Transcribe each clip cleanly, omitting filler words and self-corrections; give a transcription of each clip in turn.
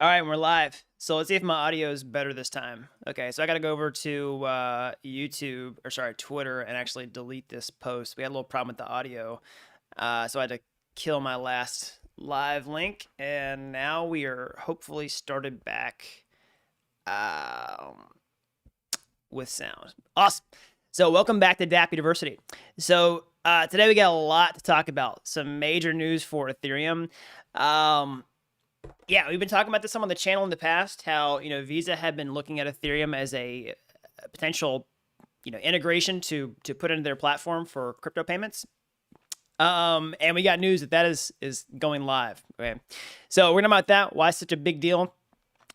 All right, we're live. So let's see if my audio is better this time. Okay, so I got to go over to Twitter, and actually delete this post. We had a little problem with the audio, so I had to kill my last live link, and now we are hopefully started back with sound. Awesome. So welcome back to Dapp University. So today we got a lot to talk about. Some major news for Ethereum. Yeah, we've been talking about this some on the channel in the past, how, Visa had been looking at Ethereum as a potential, integration to put into their platform for crypto payments. And we got news that is going live. Okay. So we're going to talk about that, why it's such a big deal.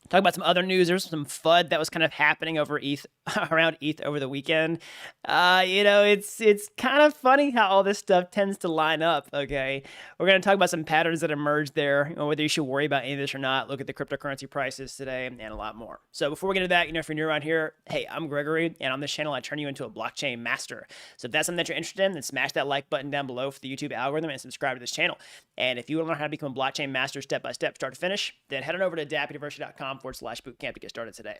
Talk about some other news. There's some FUD that was kind of happening over ETH, around ETH over the weekend. It's kind of funny how all this stuff tends to line up. Okay, we're going to talk about some patterns that emerged there, whether you should worry about any of this or not. Look at the cryptocurrency prices today, and a lot more. So before we get into that, if you're new around here, hey, I'm Gregory, and on this channel, I turn you into a blockchain master. So if that's something that you're interested in, then smash that like button down below for the YouTube algorithm and subscribe to this channel. And if you want to learn how to become a blockchain master step by step, start to finish, then head on over to dappuniversity.com/bootcamp to get started today.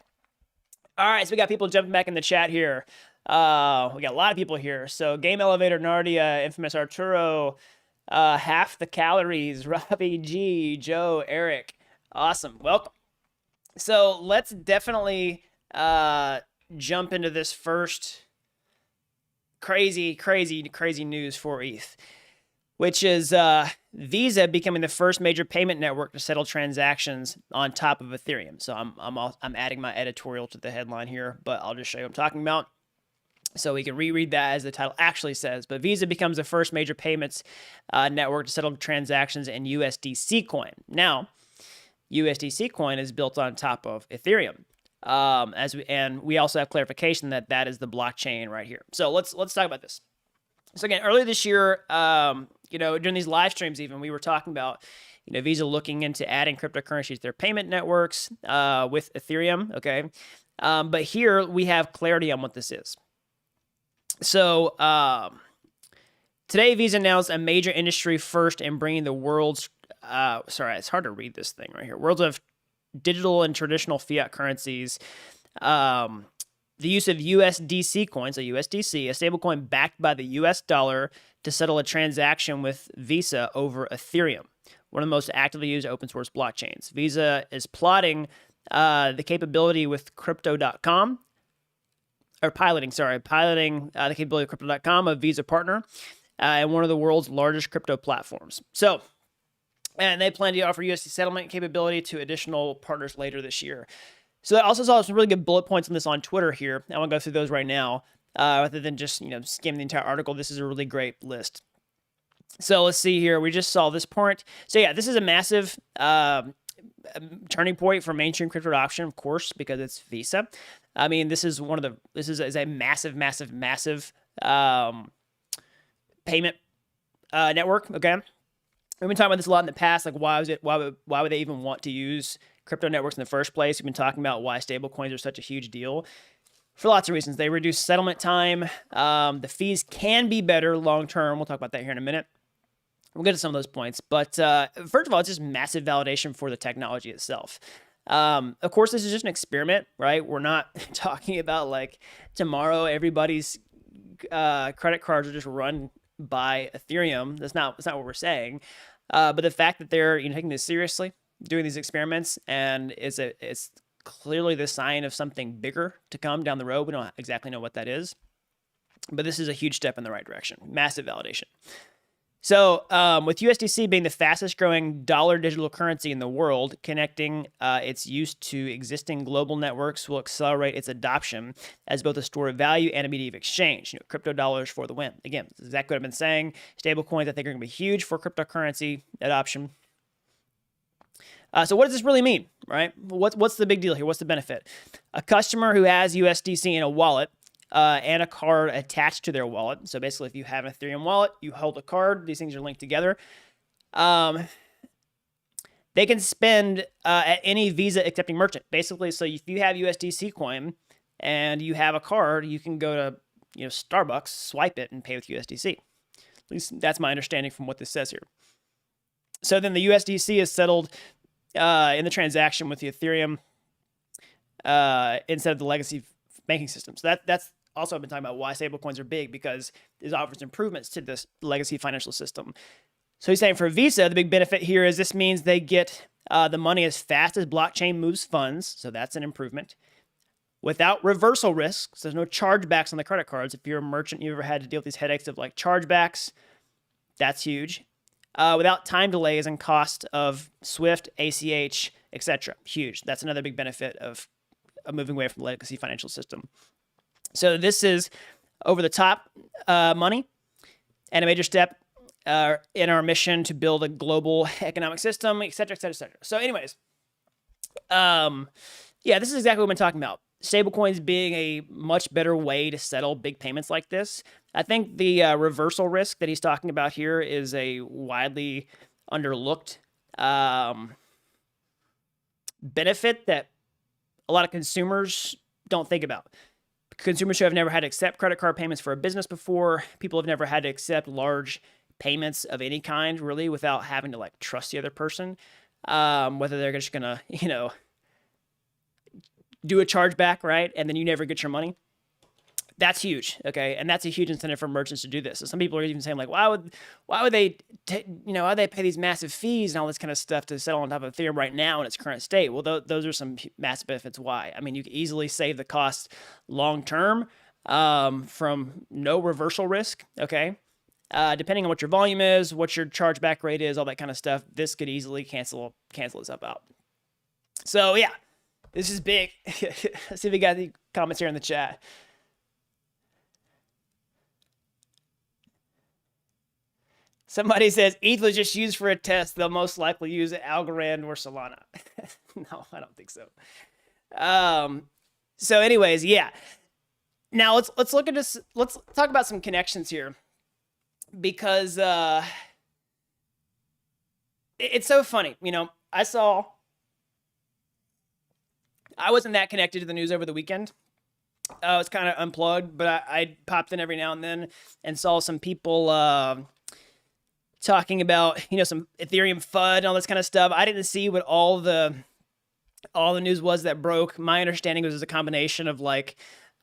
All right, so we got people jumping back in the chat here. We got a lot of people here. So Game Elevator, Nardia, Infamous Arturo, Half the Calories, Robbie G, Joe, Eric. Awesome, welcome. So let's definitely jump into this first crazy news for ETH, which is Visa becoming the first major payment network to settle transactions on top of Ethereum. So I'm adding my editorial to the headline here, but I'll just show you what I'm talking about. So we can reread that as the title actually says. But Visa becomes the first major payments network to settle transactions in USDC coin. Now, USDC coin is built on top of Ethereum. And we also have clarification that is the blockchain right here. So let's talk about this. So again, earlier this year, during these live streams even, we were talking about, Visa looking into adding cryptocurrencies to their payment networks with Ethereum, okay? But here we have clarity on what this is. So today, Visa announced a major industry first in bringing the world's, it's hard to read this thing right here, worlds of digital and traditional fiat currencies, the use of USDC coins, so USDC, a stablecoin backed by the US dollar, to settle a transaction with Visa over Ethereum, one of the most actively used open source blockchains. Visa is piloting the capability with Crypto.com, or piloting the capability of Crypto.com, a Visa partner, and one of the world's largest crypto platforms. So, and they plan to offer USD settlement capability to additional partners later this year. So I also saw some really good bullet points on this on Twitter here. I want to go through those right now, rather than just skim the entire article. This is a really great list. So let's see here. We just saw this point. So yeah, this is a massive turning point for mainstream crypto adoption, of course, because it's Visa. I mean, this is a massive payment network. Okay, we've been talking about this a lot in the past. Like, why would they even want to use crypto networks in the first place? We've been talking about why stablecoins are such a huge deal for lots of reasons. They reduce settlement time. The fees can be better long term. We'll talk about that here in a minute. We'll get to some of those points. But first of all, it's just massive validation for the technology itself. Of course, this is just an experiment, right? We're not talking about like tomorrow everybody's credit cards are just run by Ethereum. That's not what we're saying. But the fact that they're taking this seriously, doing these experiments, and it's clearly the sign of something bigger to come down the road. We don't exactly know what that is, but this is a huge step in the right direction. Massive validation. So with USDC being the fastest growing dollar digital currency in the world, connecting its use to existing global networks will accelerate its adoption as both a store of value and a medium of exchange. Crypto dollars for the win. Again, this is exactly what I've been saying. Stablecoins, I think, are going to be huge for cryptocurrency adoption. So what does this really mean, right? What's the big deal here? What's the benefit? A customer who has USDC in a wallet and a card attached to their wallet. So basically, if you have an Ethereum wallet, you hold a card. These things are linked together. They can spend at any Visa accepting merchant. Basically, so if you have USDC coin and you have a card, you can go to Starbucks, swipe it, and pay with USDC. At least that's my understanding from what this says here. So then the USDC is settled in the transaction with the Ethereum instead of the legacy banking system. So that's also I've been talking about why stablecoins are big, because it offers improvements to this legacy financial system. So he's saying for Visa, the big benefit here is this means they get the money as fast as blockchain moves funds. So that's an improvement. Without reversal risks, there's no chargebacks on the credit cards. If you're a merchant, you ever had to deal with these headaches of like chargebacks, that's huge. Without time delays and cost of SWIFT, ACH, etc. Huge. That's another big benefit of moving away from the legacy financial system. So this is over the top money and a major step in our mission to build a global economic system, etc., etc., etc. So anyways, yeah, this is exactly what we've been talking about. Stablecoins being a much better way to settle big payments like this. I think the reversal risk that he's talking about here is a widely underlooked benefit that a lot of consumers don't think about. Consumers who have never had to accept credit card payments for a business before, people have never had to accept large payments of any kind, really, without having to like trust the other person, whether they're just gonna, do a chargeback, right? And then you never get your money. That's huge, okay? And that's a huge incentive for merchants to do this. So some people are even saying like, why would they pay these massive fees and all this kind of stuff to settle on top of Ethereum right now in its current state? Well, those are some massive benefits. Why? I mean, you can easily save the cost long term from no reversal risk, okay? Depending on what your volume is, what your chargeback rate is, all that kind of stuff, this could easily cancel itself out. So yeah, this is big. Let's see if we got any comments here in the chat. Somebody says ETH was just used for a test. They'll most likely use Algorand or Solana. No, I don't think so. So anyways, yeah. Now let's look at this. Let's talk about some connections here, because it's so funny. I wasn't that connected to the news over the weekend. I was kind of unplugged, but I popped in every now and then and saw some people talking about, some Ethereum FUD and all this kind of stuff. I didn't see what all the news was that broke. My understanding was it was a combination of like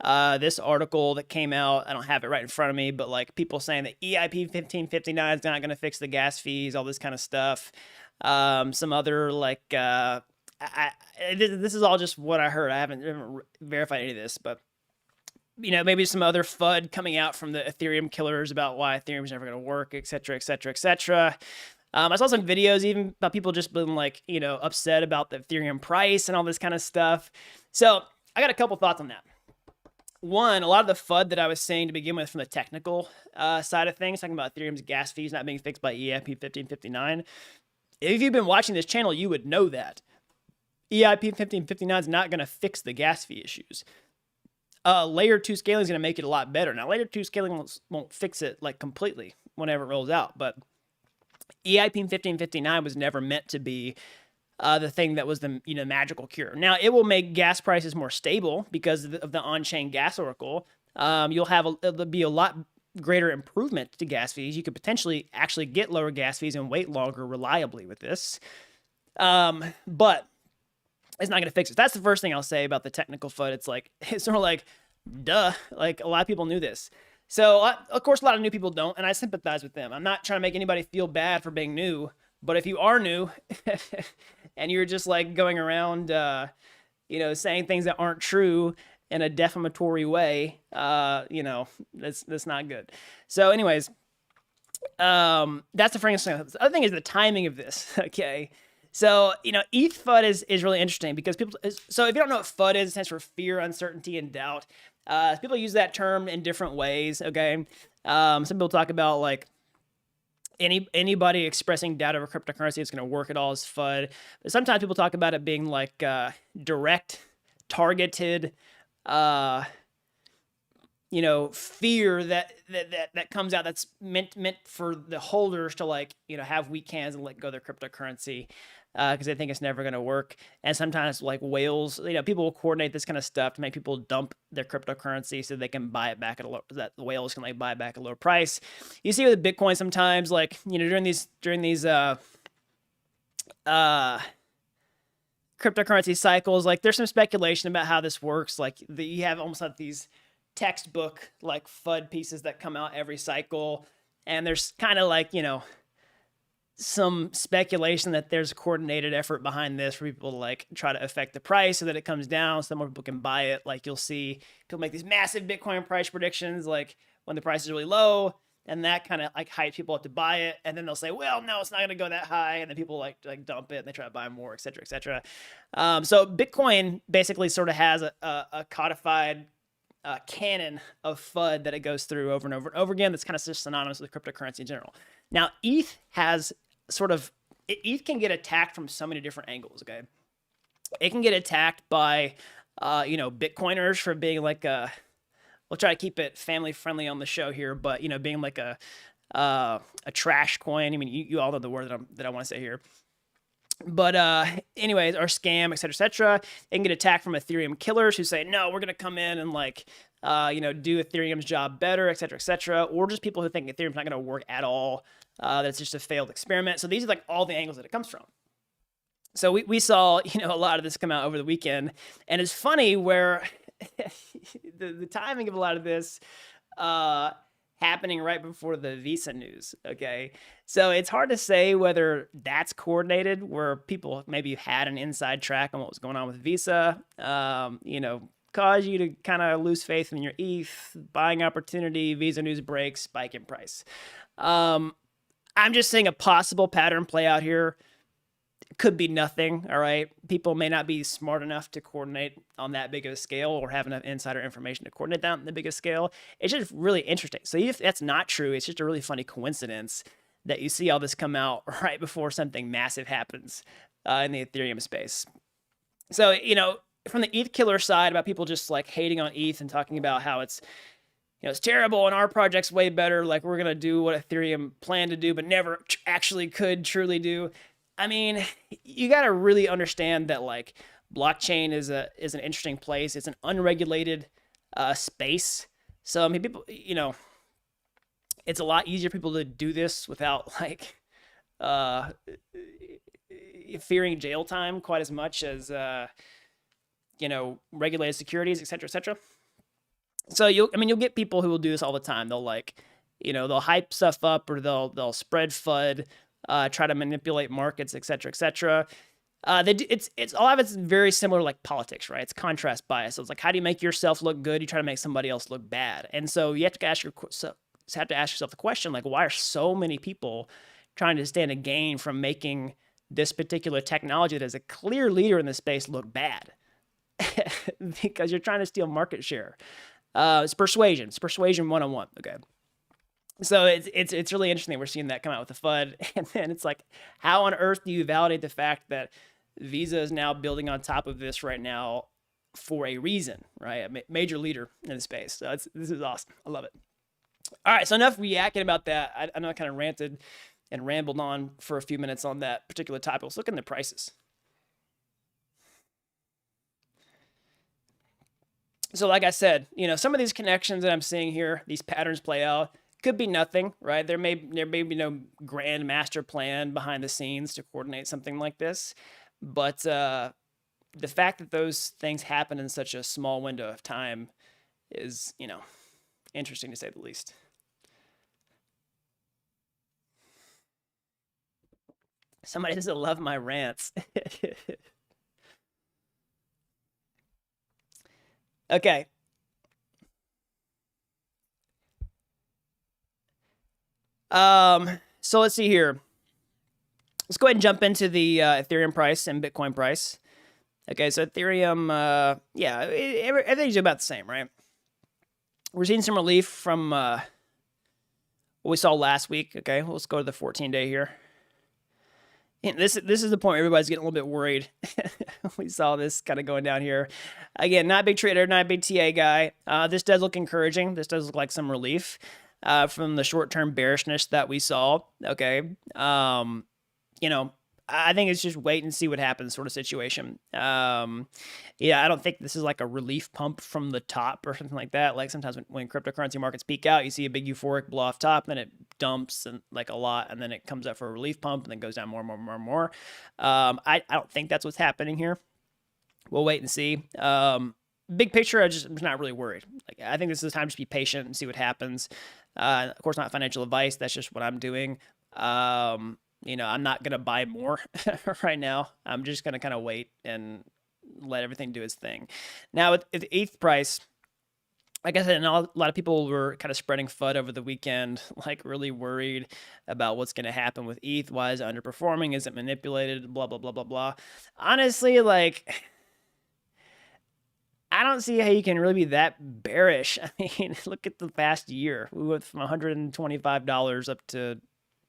this article that came out. I don't have it right in front of me, but like people saying that EIP 1559 is not going to fix the gas fees, all this kind of stuff. Some other like this is all just what I heard. I haven't verified any of this, but maybe some other FUD coming out from the Ethereum killers about why Ethereum is never going to work, et cetera, et cetera, et cetera. I saw some videos even about people just being like, upset about the Ethereum price and all this kind of stuff. So I got a couple thoughts on that. One, a lot of the FUD that I was saying to begin with from the technical side of things, talking about Ethereum's gas fees not being fixed by EIP 1559. If you've been watching this channel, you would know that EIP 1559 is not going to fix the gas fee issues. Layer 2 scaling is going to make it a lot better. Now, layer 2 scaling won't fix it like completely whenever it rolls out, but EIP 1559 was never meant to be the thing that was the magical cure. Now, it will make gas prices more stable because of the on-chain gas oracle. There'll be a lot greater improvement to gas fees. You could potentially actually get lower gas fees and wait longer reliably with this. But it's not going to fix it. That's the first thing I'll say about the technical FUD. It's sort of like, duh. Like, a lot of people knew this. So, of course, a lot of new people don't, and I sympathize with them. I'm not trying to make anybody feel bad for being new, but if you are new and you're just like going around, saying things that aren't true in a defamatory way, that's not good. So, anyways, that's the first thing. The other thing is the timing of this. Okay. So, ETH FUD is really interesting because so if you don't know what FUD is, it stands for fear, uncertainty, and doubt. People use that term in different ways, okay? Some people talk about like anybody expressing doubt over cryptocurrency is going to work at all as FUD. But sometimes people talk about it being like direct, targeted, fear that comes out that's meant for the holders to like, have weak hands and let go of their cryptocurrency because they think it's never going to work. And sometimes like whales, people will coordinate this kind of stuff to make people dump their cryptocurrency so they can buy it back at that the whales can like buy it back at a lower price. You see with Bitcoin sometimes, like, during these cryptocurrency cycles. Like there's some speculation about how this works. Like you have almost like these textbook like FUD pieces that come out every cycle. And there's kind of like, some speculation that there's a coordinated effort behind this for people to like try to affect the price so that it comes down so more people can buy it. Like you'll see people make these massive Bitcoin price predictions, like when the price is really low, and that kind of like hypes people up to buy it. And then they'll say, well, no, it's not going to go that high. And then people like dump it and they try to buy more, et cetera, et cetera. So Bitcoin basically sort of has a codified canon of FUD that it goes through over and over and over again. That's kind of just synonymous with cryptocurrency in general. Now, ETH has ETH can get attacked from so many different angles. Okay, it can get attacked by, Bitcoiners for being like we'll try to keep it family friendly on the show here, but being like a trash coin. I mean, you all know the word that I want to say here. But anyways, or scam, et cetera, it can get attacked from Ethereum killers who say, no, we're going to come in and like, do Ethereum's job better, et cetera, or just people who think Ethereum's not going to work at all, that it's just a failed experiment. So these are like all the angles that it comes from. So we saw, a lot of this come out over the weekend. And it's funny where the timing of a lot of this happening right before the Visa news, okay? So it's hard to say whether that's coordinated, where people maybe had an inside track on what was going on with Visa, cause you to kind of lose faith in your ETH, buying opportunity, Visa news breaks, spike in price. I'm just seeing a possible pattern play out here. It could be nothing, all right? People may not be smart enough to coordinate on that big of a scale or have enough insider information to coordinate that on the biggest scale. It's just really interesting. So if that's not true, it's just a really funny coincidence that you see all this come out right before something massive happens in the Ethereum space. So, from the ETH killer side about people just like hating on ETH and talking about how it's, it's terrible and our project's way better. Like we're going to do what Ethereum planned to do, but never actually could truly do. I mean, you got to really understand that like blockchain is an interesting place. It's an unregulated space. So, I mean, people, it's a lot easier for people to do this without like fearing jail time quite as much as, regulated securities, et cetera, et cetera. So you'll get people who will do this all the time. They'll like, they'll hype stuff up or they'll spread FUD, try to manipulate markets, et cetera, et cetera. It's a lot of it's very similar to like politics, right? It's contrast bias. So it's like, how do you make yourself look good? You try to make somebody else look bad. And so you have to ask yourself the question, like, why are so many people trying to stand to gain from making this particular technology that is a clear leader in the space look bad? Because you're trying to steal market share. It's persuasion. It's persuasion 101. Okay. So it's really interesting. We're seeing that come out with the FUD. And then it's like, how on earth do you validate the fact that Visa is now building on top of this right now for a reason, right? A major leader in the space. So this is awesome. I love it. All right. So enough reacting about that. I know I kind of ranted and rambled on for a few minutes on that particular topic. Let's look at the prices. So like I said, some of these connections that I'm seeing here, these patterns play out, could be nothing, right? There may be no grand master plan behind the scenes to coordinate something like this. But the fact that those things happen in such a small window of time is, interesting to say the least. Somebody doesn't love my rants. Okay. So let's see here. Let's go ahead and jump into the Ethereum price and Bitcoin price. Okay, so Ethereum, everything's about the same, right? We're seeing some relief from what we saw last week. Okay, let's go to the 14-day here. And this is the point where everybody's getting a little bit worried. We saw this kind of going down here. Again, not a big trader, not a big TA guy. This does look encouraging. This does look like some relief from the short-term bearishness that we saw. Okay. I think it's just wait and see what happens sort of situation. I don't think this is like a relief pump from the top or something like that. Like sometimes when cryptocurrency markets peak out, you see a big euphoric blow off top, then it dumps and like a lot, and then it comes up for a relief pump and then goes down more and more and more and more. I don't think that's what's happening here. we'll wait and see. Big picture, I'm not really worried. Like, I think this is the time to be patient and see what happens. Of course, not financial advice. That's just what I'm doing. You know, I'm not gonna buy more right now. I'm just gonna kind of wait and let everything do its thing. Now, with the ETH price, like I said, a lot of people were kind of spreading FUD over the weekend, like really worried about what's going to happen with ETH. Why is it underperforming? Is it manipulated? Blah, blah, blah, blah, blah. Honestly, like, I don't see how you can really be that bearish. I mean, look at the past year. We went from $125 up to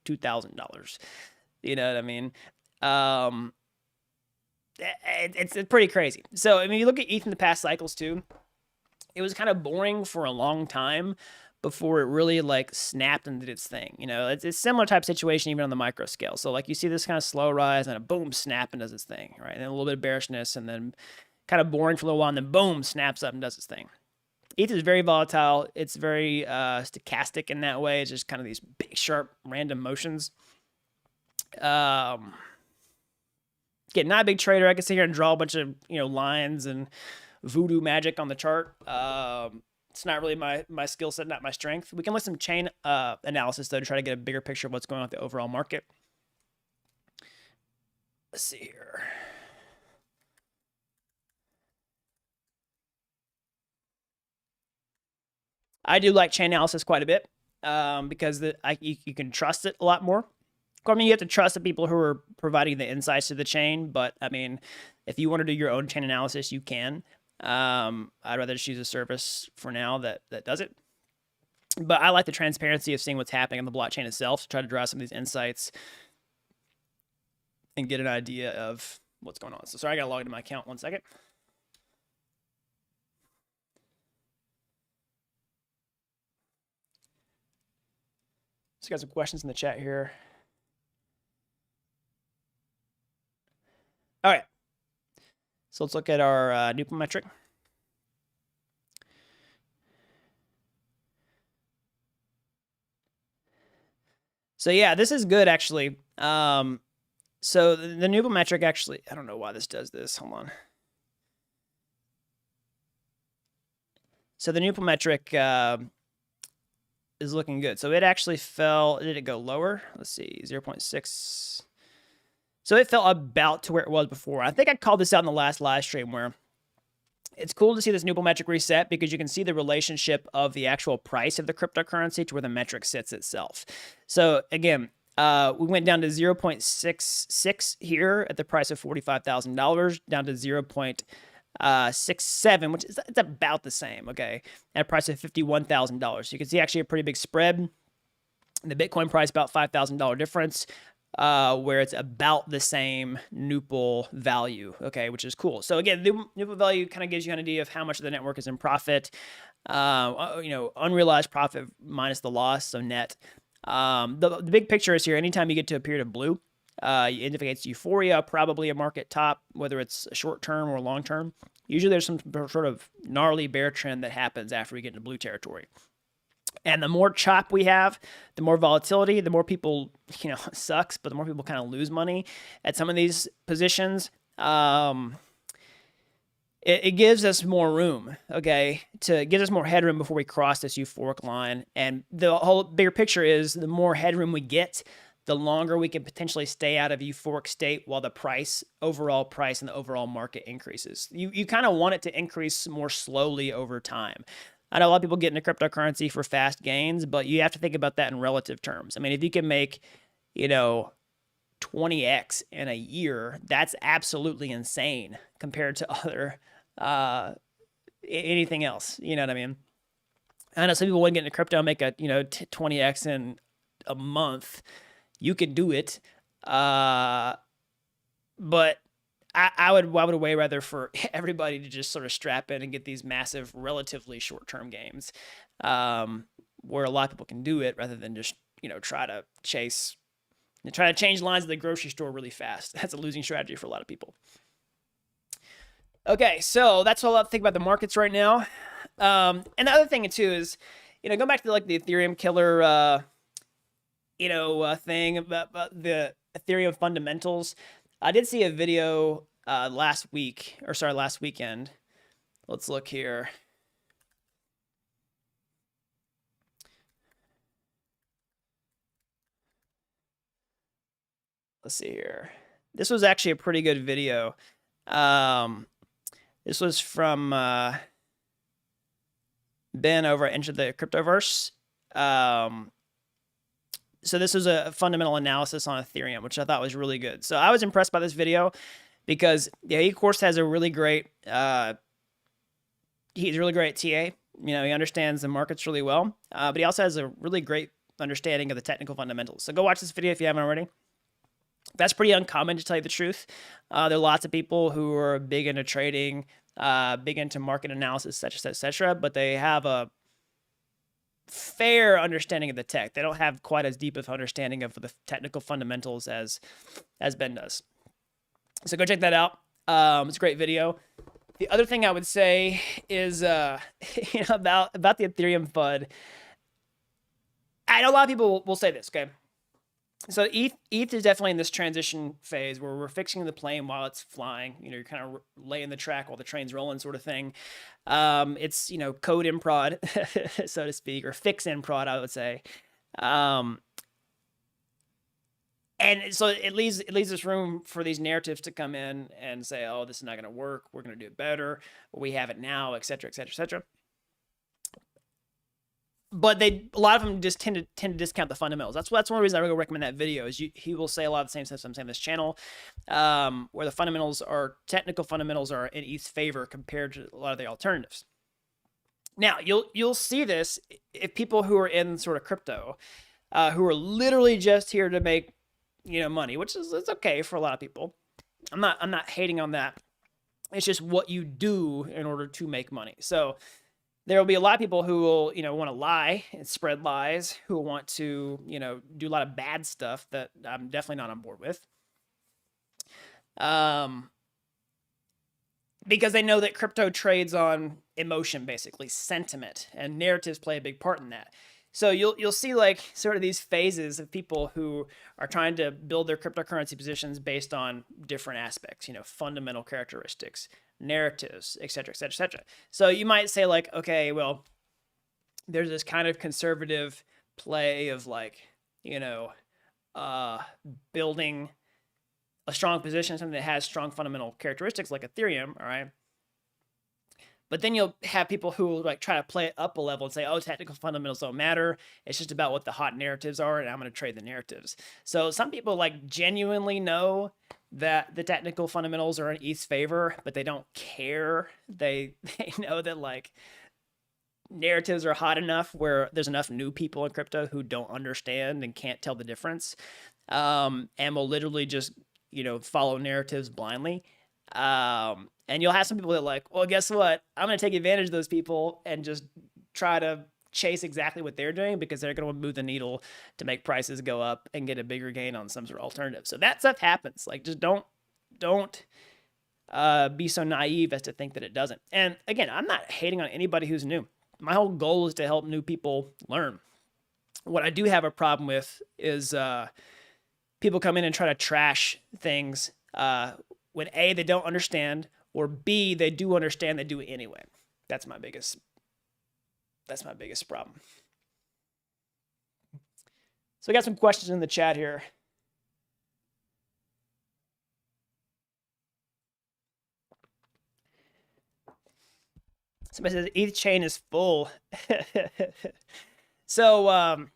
$2,000. You know what I mean? It's pretty crazy. So, I mean, you look at ETH in the past cycles too. It was kind of boring for a long time before it really like snapped and did its thing. You know, it's a similar type of situation even on the micro scale. So like you see this kind of slow rise and a boom, snap and does its thing, right? And then a little bit of bearishness and then kind of boring for a little while and then boom, snaps up and does its thing. ETH is very volatile. It's very stochastic in that way. It's just kind of these big, sharp, random motions. Again, not a big trader. I can sit here and draw a bunch of, you know, lines and voodoo magic on the chart. It's not really my skill set, not my strength. We can look at some chain analysis though to try to get a bigger picture of what's going on with the overall market. Let's see here. I do like chain analysis quite a bit because you can trust it a lot more. I mean, you have to trust the people who are providing the insights to the chain, but I mean, if you want to do your own chain analysis, you can. I'd rather just use a service for now that does it. But I like the transparency of seeing what's happening on the blockchain itself to try to draw some of these insights and get an idea of what's going on. So sorry, I got to log into my account 1 second. So got some questions in the chat here. All right. So let's look at our Nupa metric. So yeah, this is good actually. So the Nupa metric actually, I don't know why this does this. Hold on. So the Nupa metric is looking good. So it actually fell. Did it go lower? Let's see, 0.6. So it fell about to where it was before. I think I called this out in the last live stream where it's cool to see this Nupa metric reset because you can see the relationship of the actual price of the cryptocurrency to where the metric sits itself. So again, we went down to 0.66 here at the price of $45,000, down to 0.67, which is it's about the same, okay, at a price of $51,000. So you can see actually a pretty big spread. The Bitcoin price, about $5,000 difference. Where it's about the same Nupal value, okay, which is cool. So again, the Nupal value kind of gives you an idea of how much of the network is in profit, you know, unrealized profit minus the loss, so net. The big picture is here. Anytime you get to a period of blue, it indicates euphoria, probably a market top, whether it's short term or long term. Usually there's some sort of gnarly bear trend that happens after we get into blue territory. And the more chop we have, the more volatility, the more people, you know, it sucks, but the more people kind of lose money at some of these positions. It gives us more room, okay, to give us more headroom before we cross this euphoric line. And the whole bigger picture is the more headroom we get, the longer we can potentially stay out of euphoric state while the overall price and the overall market increases. You kind of want it to increase more slowly over time. I know a lot of people get into cryptocurrency for fast gains, but you have to think about that in relative terms. I mean, if you can make, you know, 20x in a year, that's absolutely insane compared to other anything else. You know what I mean? I know some people wouldn't get into crypto and make a 20x in a month. You could do it, but I would way rather for everybody to just sort of strap in and get these massive, relatively short-term gains, where a lot of people can do it rather than just, you know, try to change lines at the grocery store really fast. That's a losing strategy for a lot of people. Okay, so that's all I think about the markets right now. And the other thing too is, you know, going back to like the Ethereum killer, thing about the Ethereum Fundamentals. I did see a video last weekend. Let's look here. Let's see here. This was actually a pretty good video. This was from Ben over at Enter the Cryptoverse. So this was a fundamental analysis on Ethereum, which I thought was really good. So I was impressed by this video because he, of course, has a really great, he's really great at TA. He understands the markets really well, but he also has a really great understanding of the technical fundamentals. So go watch this video if you haven't already. That's pretty uncommon, to tell you the truth. There are lots of people who are big into trading, big into market analysis, etc., but they have a fair understanding of the tech. They don't have quite as deep of understanding of the technical fundamentals as Ben does. So go check that out. It's a great video. The other thing I would say is about the Ethereum FUD. I know a lot of people will say this, okay? So ETH is definitely in this transition phase where we're fixing the plane while it's flying. You're kind of laying the track while the train's rolling, sort of thing. It's code in prod, so to speak, or fix in prod, I would say. And so it leaves this room for these narratives to come in and say, "Oh, this is not going to work. We're going to do it better. We have it now, etc., etc., etc." But a lot of them just tend to discount the fundamentals. That's one of the reasons I really recommend that video. Is he will say a lot of the same stuff I'm saying on this channel, where the technical fundamentals are in ETH's favor compared to a lot of the alternatives. Now you'll see this if people who are in sort of crypto, who are literally just here to make money, which is it's okay for a lot of people. I'm not hating on that. It's just what you do in order to make money. So there will be a lot of people who will, want to lie and spread lies, who want to, do a lot of bad stuff that I'm definitely not on board with. Because they know that crypto trades on emotion, basically sentiment, and narratives play a big part in that. So you'll see like sort of these phases of people who are trying to build their cryptocurrency positions based on different aspects, fundamental characteristics, narratives, etc., etc., etc. So you might say like, okay, well, there's this kind of conservative play of like, building a strong position, something that has strong fundamental characteristics like Ethereum, all right? But then you'll have people who like try to play it up a level and say, oh, technical fundamentals don't matter. It's just about what the hot narratives are, and I'm going to trade the narratives. So some people like genuinely know that the technical fundamentals are in ETH's favor, but they don't care. They know that like narratives are hot enough where there's enough new people in crypto who don't understand and can't tell the difference, and will literally just follow narratives blindly. And you'll have some people that are like, well, guess what? I'm going to take advantage of those people and just try to chase exactly what they're doing because they're going to move the needle to make prices go up and get a bigger gain on some sort of alternative. So that stuff happens. Like, just don't be so naive as to think that it doesn't. And again, I'm not hating on anybody who's new. My whole goal is to help new people learn. What I do have a problem with is people come in and try to trash things when A, they don't understand, or B, they do understand, they do it anyway. That's my biggest problem. So I got some questions in the chat here. Somebody says ETH chain is full. So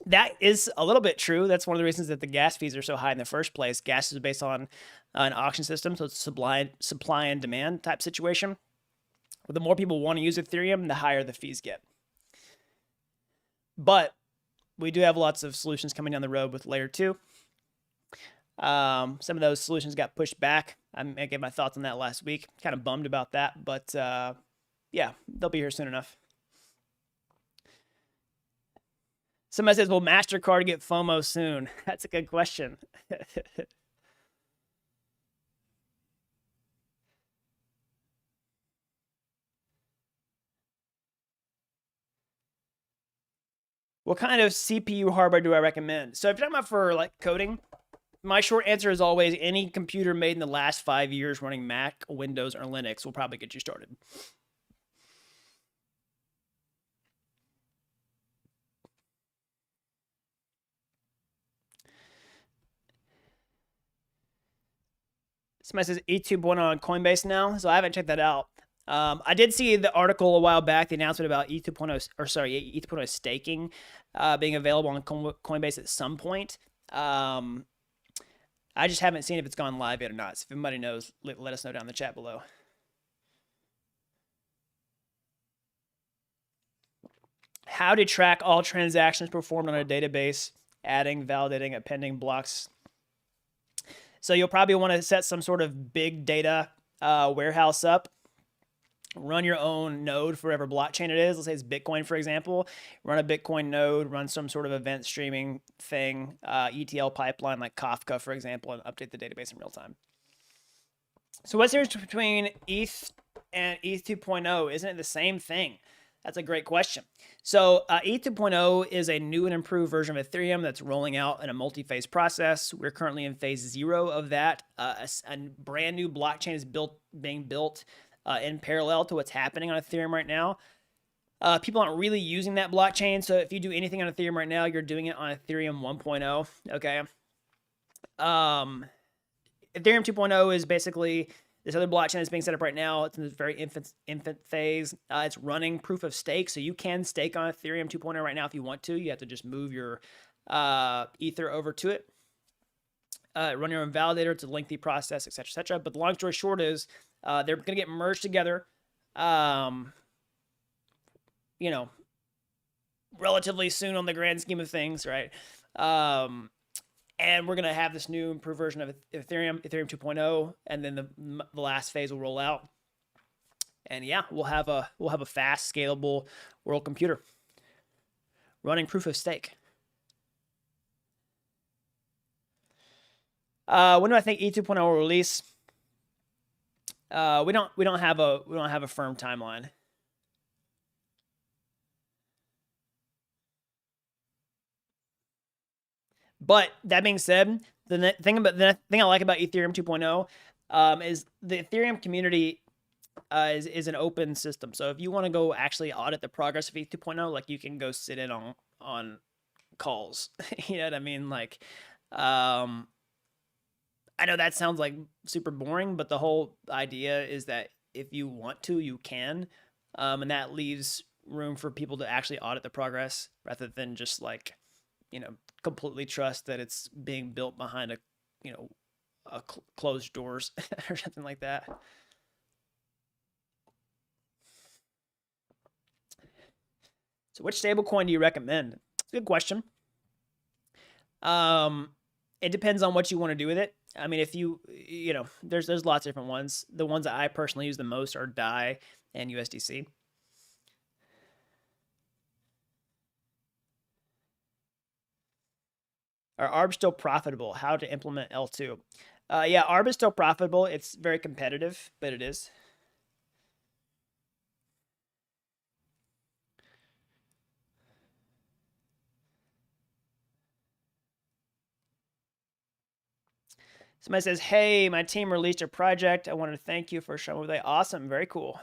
that is a little bit true. That's one of the reasons that the gas fees are so high in the first place. Gas is based on an auction system, so it's supply and demand type situation. But the more people want to use Ethereum, the higher the fees get. But we do have lots of solutions coming down the road with layer 2. Some of those solutions got pushed back. I gave my thoughts on that last week. Kind of bummed about that, but yeah, they'll be here soon enough. Somebody says, will MasterCard get FOMO soon? That's a good question. What kind of CPU hardware do I recommend? So if you're talking about for like coding, my short answer is always any computer made in the last 5 years running Mac, Windows, or Linux will probably get you started. Somebody says E2.0 on Coinbase now, so I haven't checked that out. I did see the article a while back, the announcement about E2.0 staking being available on Coinbase at some point. I just haven't seen if it's gone live yet or not. So if anybody knows, let us know down in the chat below. How to track all transactions performed on a database, adding, validating, appending blocks. So you'll probably want to set some sort of big data warehouse up. Run your own node for whatever blockchain it is. Let's say it's Bitcoin, for example. Run a Bitcoin node, run some sort of event streaming thing, ETL pipeline like Kafka, for example, and update the database in real time. So what's the difference between ETH and ETH 2.0? Isn't it the same thing? That's a great question. So ETH 2.0 is a new and improved version of Ethereum that's rolling out in a multi-phase process. We're currently in phase 0 of that. A brand new blockchain is being built in parallel to what's happening on Ethereum right now. People aren't really using that blockchain, so if you do anything on Ethereum right now, you're doing it on Ethereum 1.0, okay? Ethereum 2.0 is basically this other blockchain that's being set up right now. It's in this very infant phase. It's running proof of stake, so you can stake on Ethereum 2.0 right now if you want to. You have to just move your Ether over to it. Run your own validator. It's a lengthy process, et cetera, et cetera. But the long story short is they're going to get merged together, relatively soon on the grand scheme of things, right? And we're going to have this new improved version of Ethereum 2.0, and then the last phase will roll out. And yeah, we'll have a fast, scalable world computer running proof of stake. When do I think E2.0 will release? We don't have a firm timeline. But that being said, the thing I like about Ethereum 2.0 is the Ethereum community is an open system. So if you want to go actually audit the progress of ETH 2.0, like you can go sit in on calls. You know what I mean? Like, I know that sounds like super boring, but the whole idea is that if you want to, you can, and that leaves room for people to actually audit the progress rather than just like, completely trust that it's being built behind closed doors or something like that. So which stablecoin do you recommend? It's a good question. It depends on what you want to do with it. I mean, if there's lots of different ones. The ones that I personally use the most are DAI and USDC. Are ARB still profitable? How to implement L2? Yeah, ARB is still profitable. It's very competitive, but it is. Somebody says, hey, my team released a project. I wanted to thank you for showing me. Awesome. Very cool.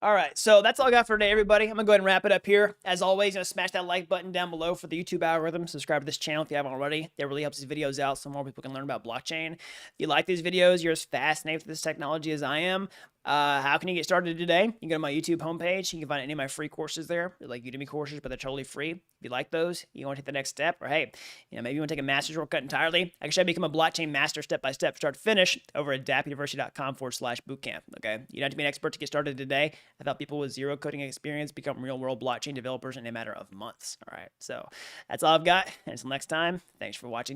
All right, so that's all I got for today, everybody. I'm going to go ahead and wrap it up here. As always, smash that like button down below for the YouTube algorithm. Subscribe to this channel if you haven't already. That really helps these videos out so more people can learn about blockchain. If you like these videos, you're as fascinated with this technology as I am, how can you get started today? You can go to my YouTube homepage. You can find any of my free courses there, like Udemy courses, but they're totally free. If you like those, you want to take the next step, or hey, maybe you want to take a master's shortcut entirely. I can show you how to become a blockchain master step-by-step, start to finish, over at dappuniversity.com/bootcamp. Okay, you don't have to be an expert to get started today. I thought people with zero coding experience become real-world blockchain developers in a matter of months. All right, so that's all I've got. And until next time, thanks for watching.